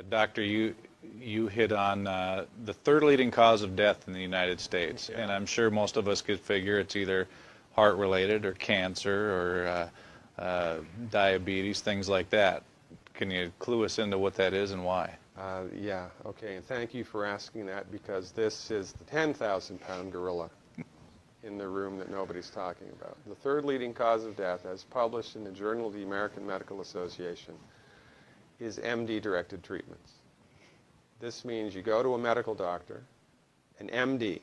Doctor, you hit on the third leading cause of death in the United States, Yeah. and I'm sure most of us could figure it's either heart-related or cancer or diabetes, things like that. Can you clue us into what that is and why? Yeah, okay, and thank you for asking that, because this is the 10,000-pound gorilla in the room that nobody's talking about. The third leading cause of death, as published in the Journal of the American Medical Association, is MD-directed treatments. This means you go to a medical doctor, an MD.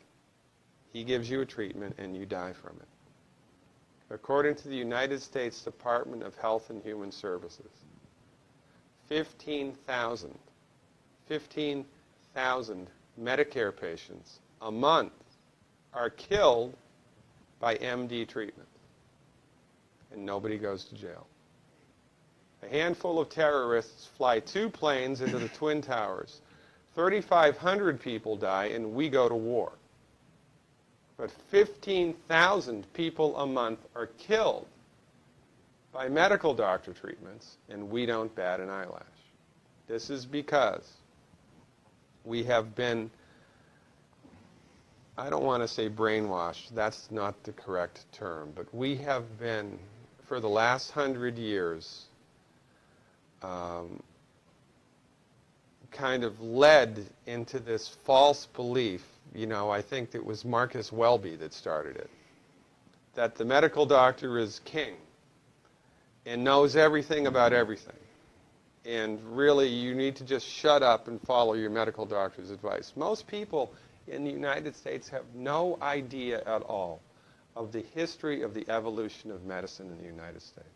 He gives you a treatment and you die from it. According to the United States Department of Health and Human Services, 15,000 Medicare patients a month are killed by MD treatment, and nobody goes to jail. A handful of terrorists fly 2 planes into the Twin Towers. 3,500 people die, and we go to war. But 15,000 people a month are killed by medical doctor treatments, and we don't bat an eyelash. This is because we have been, I don't want to say brainwashed, that's not the correct term, but we have been, for the last 100 years, kind of led into this false belief. You know, I think it was Marcus Welby that started it, that the medical doctor is king and knows everything about everything. And really, you need to just shut up and follow your medical doctor's advice. Most people in the United States have no idea at all of the history of the evolution of medicine in the United States.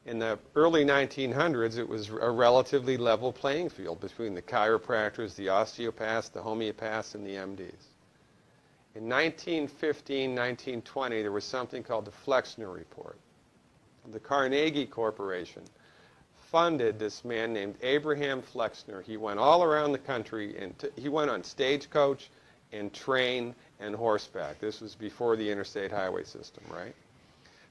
In the early 1900s, it was a relatively level playing field between the chiropractors, the osteopaths, the homeopaths, and the MDs. In 1915, 1920, there was something called the Flexner Report. The Carnegie Corporation funded this man named Abraham Flexner. He went all around the country, and he went on stagecoach and train and horseback. This was before the interstate highway system, right?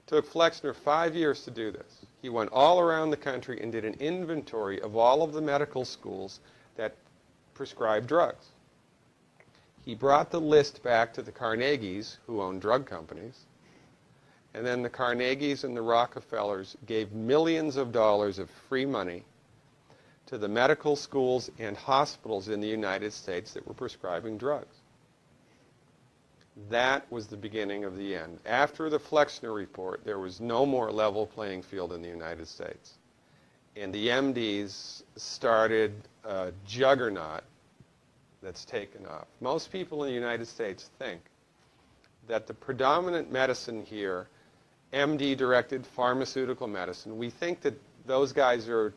Took Flexner 5 years to do this. He went all around the country and did an inventory of all of the medical schools that prescribed drugs. He brought the list back to the Carnegies, who owned drug companies, and then the Carnegies and the Rockefellers gave millions of dollars of free money to the medical schools and hospitals in the United States that were prescribing drugs. That was the beginning of the end. After the Flexner Report, there was no more level playing field in the United States. And the MDs started a juggernaut that's taken off. Most people in the United States think that the predominant medicine here, MD-directed pharmaceutical medicine, we think that those guys are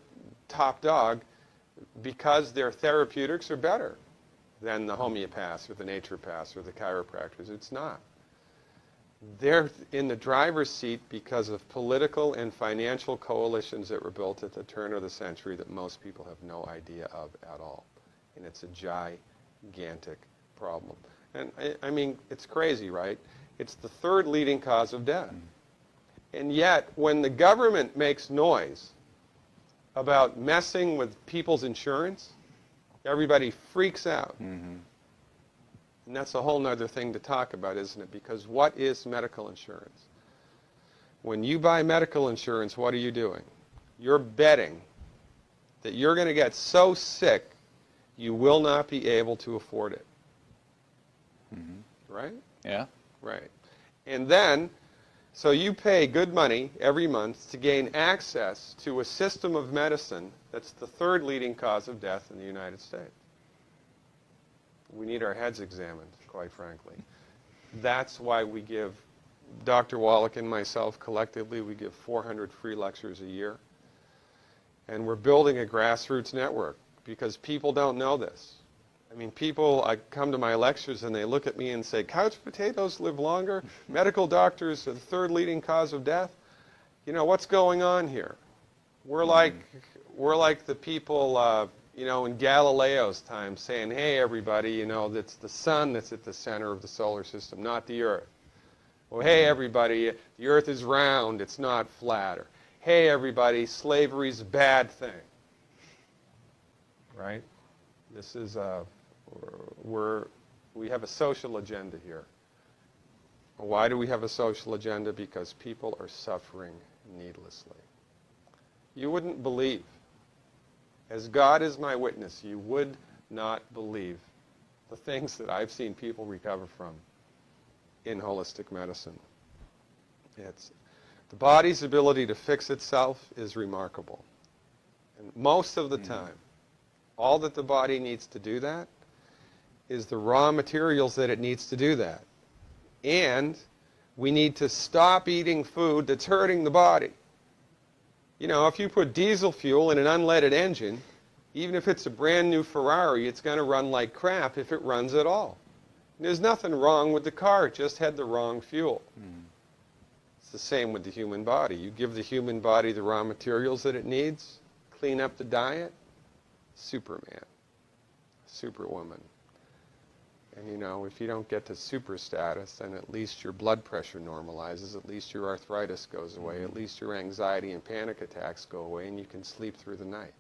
top dog because their therapeutics are better than the homeopaths or the naturopaths or the chiropractors. It's not. They're in the driver's seat because of political and financial coalitions that were built at the turn of the century that most people have no idea of at all. And it's a gigantic problem. And I mean, it's crazy, right? It's the third leading cause of death. And yet, when the government makes noise about messing with people's insurance, everybody freaks out. Mm-hmm. And that's a whole other thing to talk about, isn't it? Because what is medical insurance? When you buy medical insurance, what are you doing? You're betting that you're going to get so sick you will not be able to afford it. Mm-hmm. Right? Yeah. Right. And then, so you pay good money every month to gain access to a system of medicine that's the third leading cause of death in the United States. We need our heads examined, quite frankly. That's why we give, Dr. Wallach and myself collectively, we give 400 free lectures a year. And we're building a grassroots network because people don't know this. I mean, people, I come to my lectures and they look at me and say, couch potatoes live longer? Medical doctors are the third leading cause of death? You know, what's going on here? We're like the people, you know, in Galileo's time saying, hey, everybody, you know, it's the sun that's at the center of the solar system, not the earth. Well, hey, everybody, the earth is round, it's not flat. Or, hey, everybody, slavery's a bad thing. right? This is we have a social agenda here. Why do we have a social agenda? Because people are suffering needlessly. You wouldn't believe, as God is my witness, you would not believe the things that I've seen people recover from in holistic medicine. The body's ability to fix itself is remarkable. And most of the time, all that the body needs to do that is the raw materials that it needs to do that. And we need to stop eating food that's hurting the body. You know, if you put diesel fuel in an unleaded engine, even if it's a brand new Ferrari, it's going to run like crap if it runs at all. And there's nothing wrong with the car, it just had the wrong fuel. It's the same with the human body. You give the human body the raw materials that it needs, clean up the diet, Superman, Superwoman. And you know, if you don't get to super status, then at least your blood pressure normalizes, at least your arthritis goes away, at least your anxiety and panic attacks go away, and you can sleep through the night.